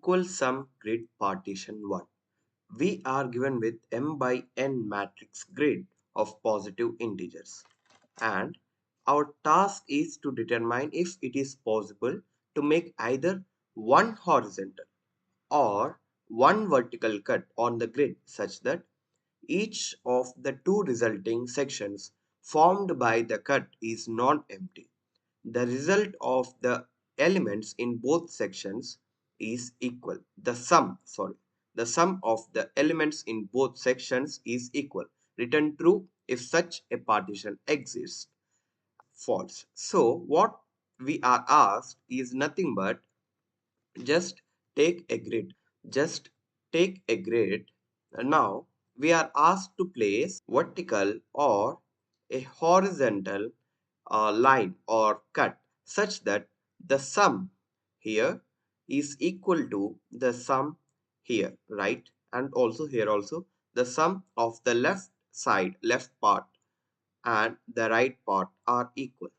equal sum grid partition 1. We are given with m by n matrix grid of positive integers, and our task is to determine if it is possible to make either one horizontal or one vertical cut on the grid such that each of the two resulting sections formed by the cut is non-empty. The result of the elements in both sections is equal. The sum of the elements in both sections is equal. Return true if such a partition exists. False. So what we are asked is nothing but just take a grid. Just take a grid. Now we are asked to place vertical or a horizontal line or cut such that the sum here is equal to the sum here, right? And also here also the sum of the left part and the right part are equal.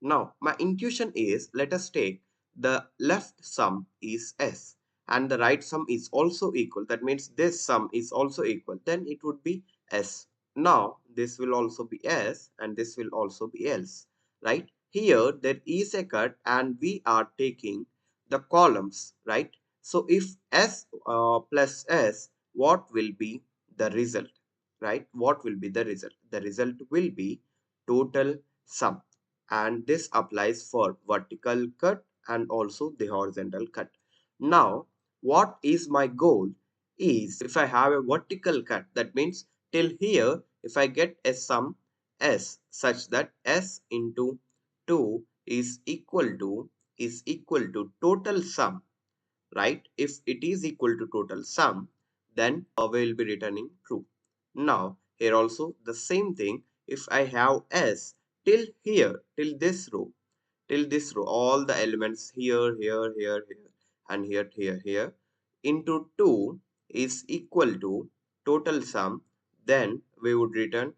Now, my intuition is, let us take the left sum is s and the right sum is also equal. That means this sum is also equal. Then it would be s. Now, this will also be s and this will also be else, right? Here, there is a cut and we are taking the columns, right? So, if s plus s, what will be the result? Right? What will be the result? The result will be total sum, and this applies for vertical cut and also the horizontal cut. Now what is my goal is, if I have a vertical cut, that means till here if I get a sum s such that s into 2 is equal to total sum, right? If it is equal to total sum, then we will be returning true. Now here also the same thing. If I have s till here, till this row, all the elements here, and here into 2 is equal to total sum, then we would return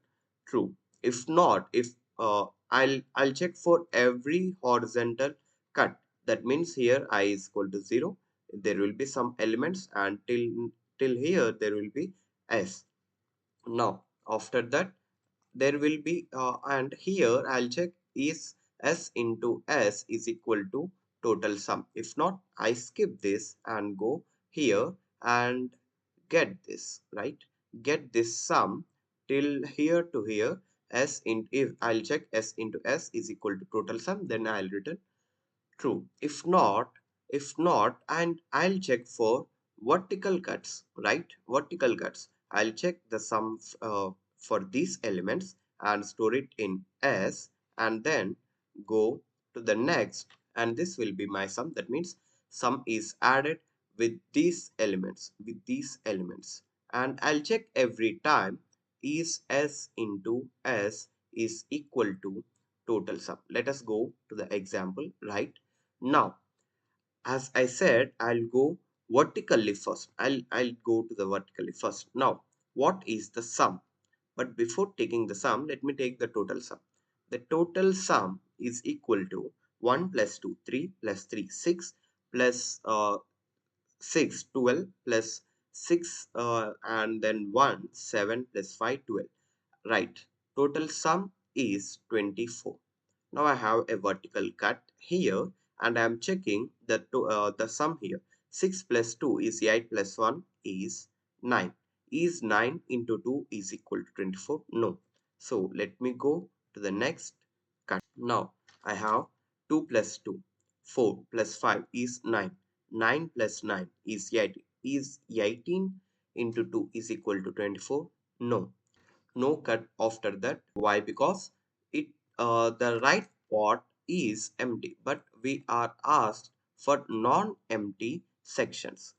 true. If not, if I'll check for every horizontal cut. That means here I is equal to 0. There will be some elements, and till here there will be s. Now after that there will be and here I'll check is s into s is equal to total sum. If not, I skip this and go here and get this, right? Get this sum till here to here. S in, if I'll check s into s is equal to total sum, then I'll return true. If not, and I'll check for vertical cuts, right? Vertical cuts. I'll check the sum for these elements and store it in S, and then go to the next, and this will be my sum. That means sum is added with these elements, and I'll check every time is S into S is equal to total sum. Let us go to the example, right? Now, as I said, I'll go vertically first. I'll go to the vertically first. Now, what is the sum? But before taking the sum, let me take the total sum. The total sum is equal to 1 plus 2, 3 plus 3, 6 plus 6, 12 plus 6 and then 1, 7 plus 5, 12. Right. Total sum is 24. Now I have a vertical cut here and I am checking the sum here. 6 plus 2 is 8 plus 1 is 9. Is 9 into 2 is equal to 24? No. So let me go to the next cut. Now I have 2 plus 2. 4 plus 5 is 9. 9 plus 9 is 18. Is 18 into 2 is equal to 24? No. No cut after that. Why? Because it the right part is empty, but we are asked for non-empty sections.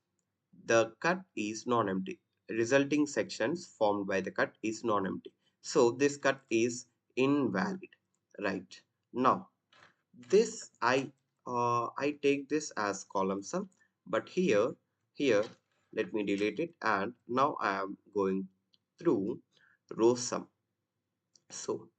The cut is non-empty. Resulting sections formed by the cut is non-empty, so this cut is invalid. Right. Now this I take this as column sum, but here let me delete it, and now I am going through row sum. So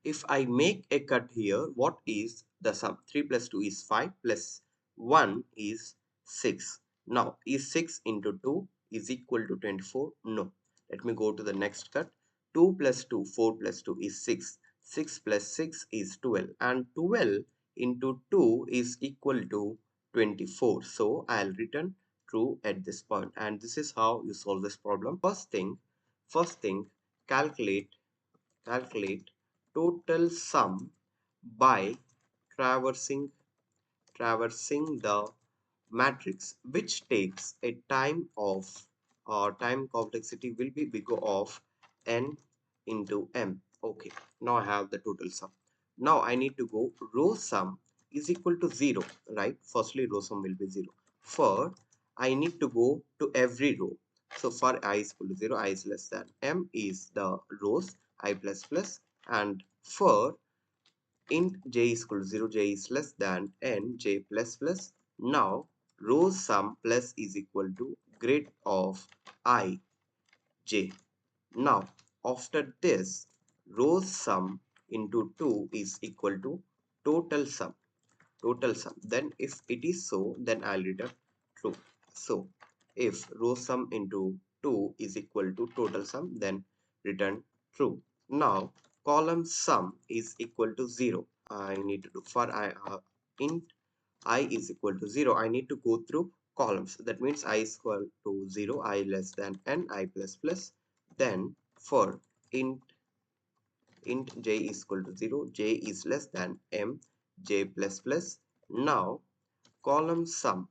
if I make a cut here, what is the sum? 3 plus 2 is 5 plus 1 is 6. Now, is 6 into 2 is equal to 24? No. Let me go to the next cut. 2 plus 2, 4 plus 2 is 6. 6 plus 6 is 12. And 12 into 2 is equal to 24. So, I'll return true at this point. And this is how you solve this problem. First thing, calculate calculate total sum by traversing the matrix, which takes a time of time complexity will be big of n into m. Okay, now I have the total sum. Now I need to go row sum is equal to 0, right? Firstly, row sum will be 0. For I need to go to every row. So for I is equal to 0, I is less than m is the rows, I plus plus, and for int j is equal to 0, j is less than n, j plus plus. Now, row sum plus is equal to grid of I, j. Now, after this, row sum into 2 is equal to total sum. Then if it is so, then I'll return true. So, if row sum into 2 is equal to total sum, then return true. Now, column sum is equal to 0. I need to do for I int I is equal to 0. I need to go through columns. That means I is equal to 0, I less than n, I plus plus. Then for int j is equal to 0, j is less than m, j plus plus. Now column sum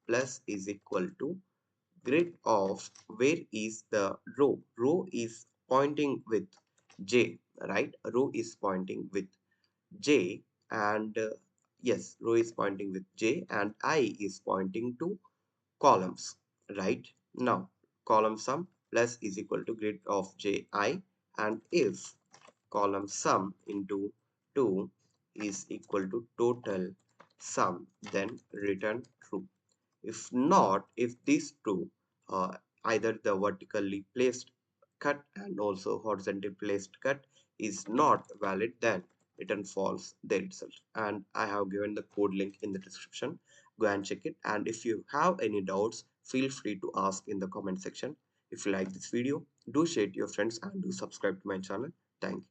plus is equal to grid of where is the row is pointing with j, right? Row is pointing with j, and yes, row is pointing with j and I is pointing to columns, right? Now column sum plus is equal to grid of ji, and if column sum into 2 is equal to total sum, then return true. If not, if these two, either the vertically placed cut and also horizontally placed cut is not valid, then return false there itself. And I have given the code link in the description. Go and check it. And if you have any doubts, feel free to ask in the comment section. If you like this video, do share it to your friends and do subscribe to my channel. Thank you.